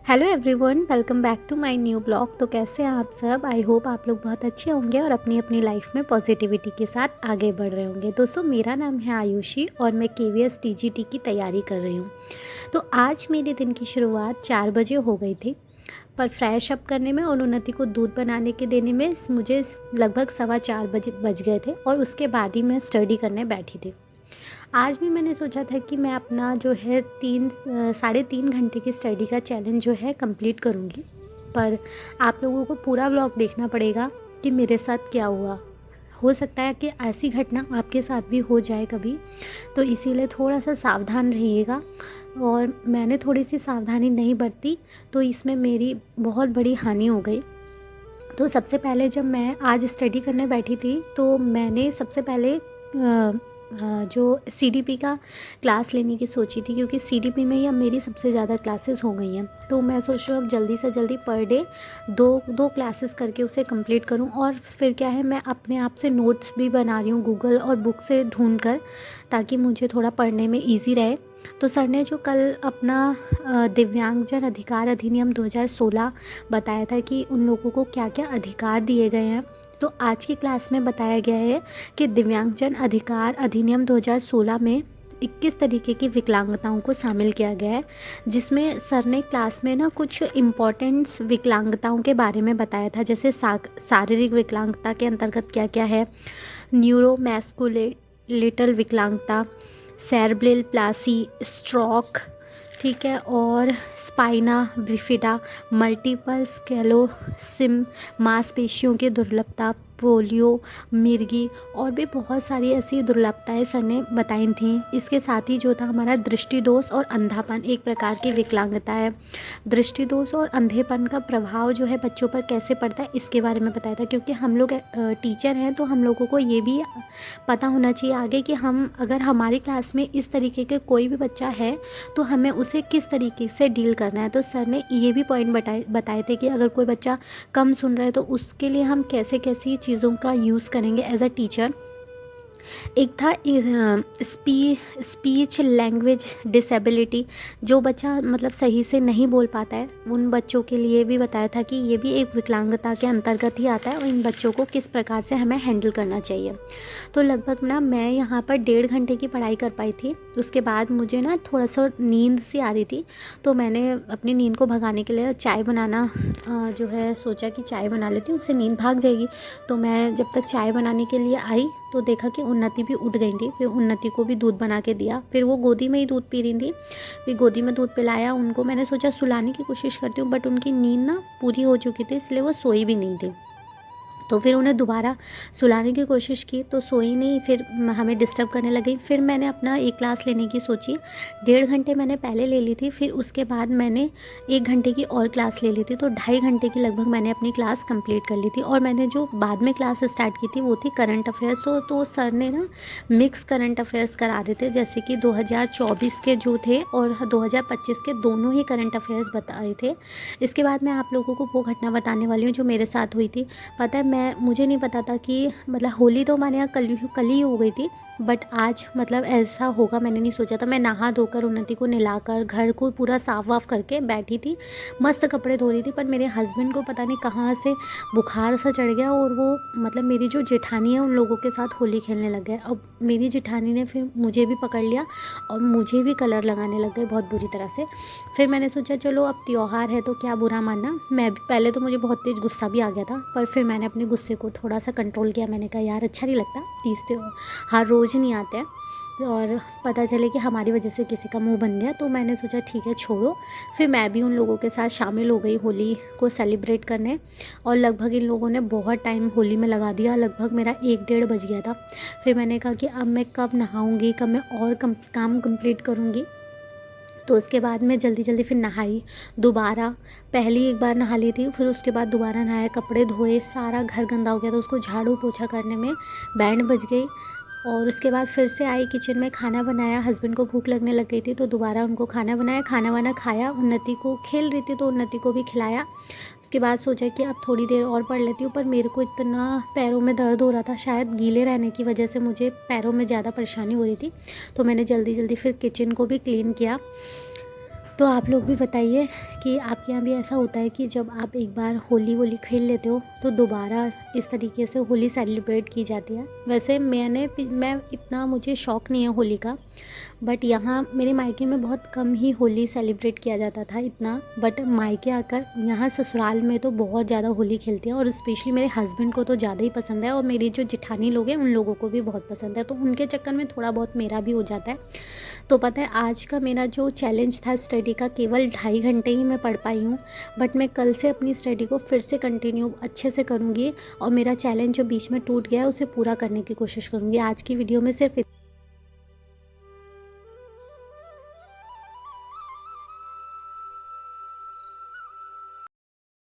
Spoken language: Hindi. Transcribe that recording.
Hello everyone, welcome back to my new blog. तो कैसे हैं आप सब? आई होप आप लोग बहुत अच्छे होंगे और अपनी अपनी लाइफ में पॉजिटिविटी के साथ आगे बढ़ रहे होंगे। दोस्तों, मेरा नाम है आयुषी और मैं KVS TGT की तैयारी कर रही हूँ। तो आज मेरे दिन की शुरुआत 4 बजे हो गई थी, पर फ्रेश अप करने में और उन्नति को दूध बनाने के देने में मुझे लगभग 4:15 बजे बज गए थे और उसके बाद ही मैं स्टडी करने बैठी थी। आज भी मैंने सोचा था कि मैं अपना जो है 3 साढ़े 3 घंटे की स्टडी का चैलेंज जो है कंप्लीट करूँगी, पर आप लोगों को पूरा व्लॉग देखना पड़ेगा कि मेरे साथ क्या हुआ। हो सकता है कि ऐसी घटना आपके साथ भी हो जाए कभी, तो इसीलिए थोड़ा सा सावधान रहिएगा। और मैंने थोड़ी सी सावधानी नहीं बरती तो इसमें मेरी बहुत बड़ी हानि हो गई। तो सबसे पहले जब मैं आज स्टडी करने बैठी थी तो मैंने सबसे पहले जो CDP का क्लास लेने की सोची थी, क्योंकि CDP में ही अब मेरी सबसे ज़्यादा क्लासेस हो गई हैं। तो मैं सोच रही हूँ अब जल्दी से जल्दी पर डे दो क्लासेस करके उसे कंप्लीट करूँ। और फिर क्या है, मैं अपने आप से नोट्स भी बना रही हूँ गूगल और बुक से ढूंढ कर, ताकि मुझे थोड़ा पढ़ने में ईजी रहे। तो सर ने जो कल अपना दिव्यांगजन अधिकार अधिनियम 2016 बताया था कि उन लोगों को क्या क्या अधिकार दिए गए हैं, तो आज की क्लास में बताया गया है कि दिव्यांगजन अधिकार अधिनियम 2016 में 21 तरीके की विकलांगताओं को शामिल किया गया है, जिसमें सर ने क्लास में ना कुछ इम्पॉर्टेंट्स विकलांगताओं के बारे में बताया था। जैसे शारीरिक विकलांगता के अंतर्गत क्या क्या है, न्यूरोमस्कुलेटल विकलांगता, सेरेब्रल प्लासी, स्ट्रोक, ठीक है, और स्पाइना बिफिडा, मल्टीपल स्क्लेरोसिस, मांसपेशियों की दुर्बलता, पोलियो, मिर्गी और भी बहुत सारी ऐसी दुर्लभताएं सर ने बताई थी। इसके साथ ही जो था हमारा दृष्टि दोष और अंधापन, एक प्रकार की विकलांगता है। दृष्टि दोष और अंधेपन का प्रभाव जो है बच्चों पर कैसे पड़ता है, इसके बारे में बताया था। क्योंकि हम लोग टीचर हैं तो हम लोगों को ये भी पता होना चाहिए आगे कि हम अगर हमारी क्लास में इस तरीके के कोई भी बच्चा है तो हमें उसे किस तरीके से डील करना है। तो सर ने ये भी पॉइंट बताए थे कि अगर कोई बच्चा कम सुन रहा है तो उसके लिए हम कैसे कैसी चीज़ों का यूज़ करेंगे एज अ टीचर। एक था स्पीच लैंग्वेज डिसेबिलिटी, जो बच्चा मतलब सही से नहीं बोल पाता है, उन बच्चों के लिए भी बताया था कि ये भी एक विकलांगता के अंतर्गत ही आता है और इन बच्चों को किस प्रकार से हमें हैंडल करना चाहिए। तो लगभग ना मैं यहाँ पर 1.5 घंटे की पढ़ाई कर पाई थी। उसके बाद मुझे ना थोड़ा सा नींद सी आ रही थी, तो मैंने अपनी नींद को भगाने के लिए चाय बनाना जो है सोचा कि चाय बना लेती हूँ, उससे नींद भाग जाएगी। तो मैं जब तक चाय बनाने के लिए आई तो देखा कि उन्नति भी उठ गई थी। फिर उन्नति को भी दूध बना के दिया, फिर वो गोदी में ही दूध पी रही थी, फिर गोदी में दूध पिलाया उनको। मैंने सोचा सुलाने की कोशिश करती हूँ, बट उनकी नींद ना पूरी हो चुकी थी, इसलिए वो सोई भी नहीं थी। तो फिर उन्हें दोबारा सुलाने की कोशिश की तो सोई नहीं, फिर हमें डिस्टर्ब करने लगी। फिर मैंने अपना एक क्लास लेने की सोची। 1.5 घंटे मैंने पहले ले ली थी, फिर उसके बाद मैंने 1 घंटे की और क्लास ले ली थी। तो 2.5 घंटे की लगभग मैंने अपनी क्लास कंप्लीट कर ली थी। और मैंने जो बाद में क्लास स्टार्ट की थी वो थी करंट अफेयर्स। तो सर ने ना मिक्स करंट अफेयर्स करा रहे थे, जैसे कि 2024 के जो थे और 2025 के दोनों ही करंट अफेयर्स बताए थे। इसके बाद मैं आप लोगों को वो घटना बताने वाली हूँ जो मेरे साथ हुई थी। पता है, मुझे नहीं पता था कि मतलब होली तो हमारे यहाँ कल ही हो गई थी, बट आज मतलब ऐसा होगा मैंने नहीं सोचा था। मैं नहा धोकर उन्नति को नहलाकर घर को पूरा साफ वाफ करके बैठी थी, मस्त कपड़े धो रही थी। पर मेरे हस्बैंड को पता नहीं कहाँ से बुखार सा चढ़ गया और वो मतलब मेरी जो जेठानी है उन लोगों के साथ होली खेलने लग गए। अब मेरी जेठानी ने फिर मुझे भी पकड़ लिया और मुझे भी कलर लगाने लग गए बहुत बुरी तरह से। फिर मैंने सोचा चलो अब त्योहार है तो क्या बुरा मानना। मैं भी पहले तो मुझे बहुत तेज़ गुस्सा भी आ गया था, पर फिर मैंने अपने गुस्से को थोड़ा सा कंट्रोल किया। मैंने कहा यार अच्छा नहीं लगता, तीज त्योहार रोज़ नहीं आते हैं और पता चले कि हमारी वजह से किसी का मुंह बन गया। तो मैंने सोचा ठीक है छोड़ो। फिर मैं भी उन लोगों के साथ शामिल हो गई होली को सेलिब्रेट करने, और लगभग इन लोगों ने बहुत टाइम होली में लगा दिया। लगभग मेरा 1-1:30 बज गया था। फिर मैंने कहा कि अब मैं कब नहाऊंगी, कब मैं और काम कंप्लीट करूँगी। तो उसके बाद मैं जल्दी जल्दी फिर नहाई दोबारा। पहली एक बार नहा ली थी, फिर उसके बाद दोबारा नहाया, कपड़े धोए, सारा घर गंदा हो गया था, उसको झाड़ू पोछा करने में बैंड बज गई। और उसके बाद फिर से आई किचन में, खाना बनाया। हस्बैंड को भूख लगने लग गई थी तो दोबारा उनको खाना बनाया, खाना वाना खाया। उन्नति को खेल रही थी तो उन्नति को भी खिलाया। उसके बाद सोचा कि अब थोड़ी देर और पढ़ लेती हूँ, पर मेरे को इतना पैरों में दर्द हो रहा था, शायद गीले रहने की वजह से मुझे पैरों में ज़्यादा परेशानी हो रही थी। तो मैंने जल्दी जल्दी फिर किचन को भी क्लीन किया। तो आप लोग भी बताइए कि आपके यहाँ भी ऐसा होता है कि जब आप एक बार होली खेल लेते हो तो दोबारा इस तरीके से होली सेलिब्रेट की जाती है। वैसे मैं इतना मुझे शौक़ नहीं है होली का, बट यहाँ मेरे मायके में बहुत कम ही होली सेलिब्रेट किया जाता था इतना, बट मायके आकर यहाँ ससुराल में तो बहुत ज़्यादा होली खेलते हैं और स्पेशली मेरे हस्बैंड को तो ज़्यादा ही पसंद है और मेरी जो जेठानी लोग हैं उन लोगों को भी बहुत पसंद है, तो उनके चक्कर में थोड़ा बहुत मेरा भी हो जाता है। तो पता है आज का मेरा जो चैलेंज था स्टडी का, केवल 2.5 घंटे ही मैं पढ़ पाई हूँ, बट मैं कल से अपनी स्टडी को फिर से कंटिन्यू अच्छे से करूँगी और मेरा चैलेंज जो बीच में टूट गया है उसे पूरा करने की कोशिश करूँगी। आज की वीडियो में सिर्फ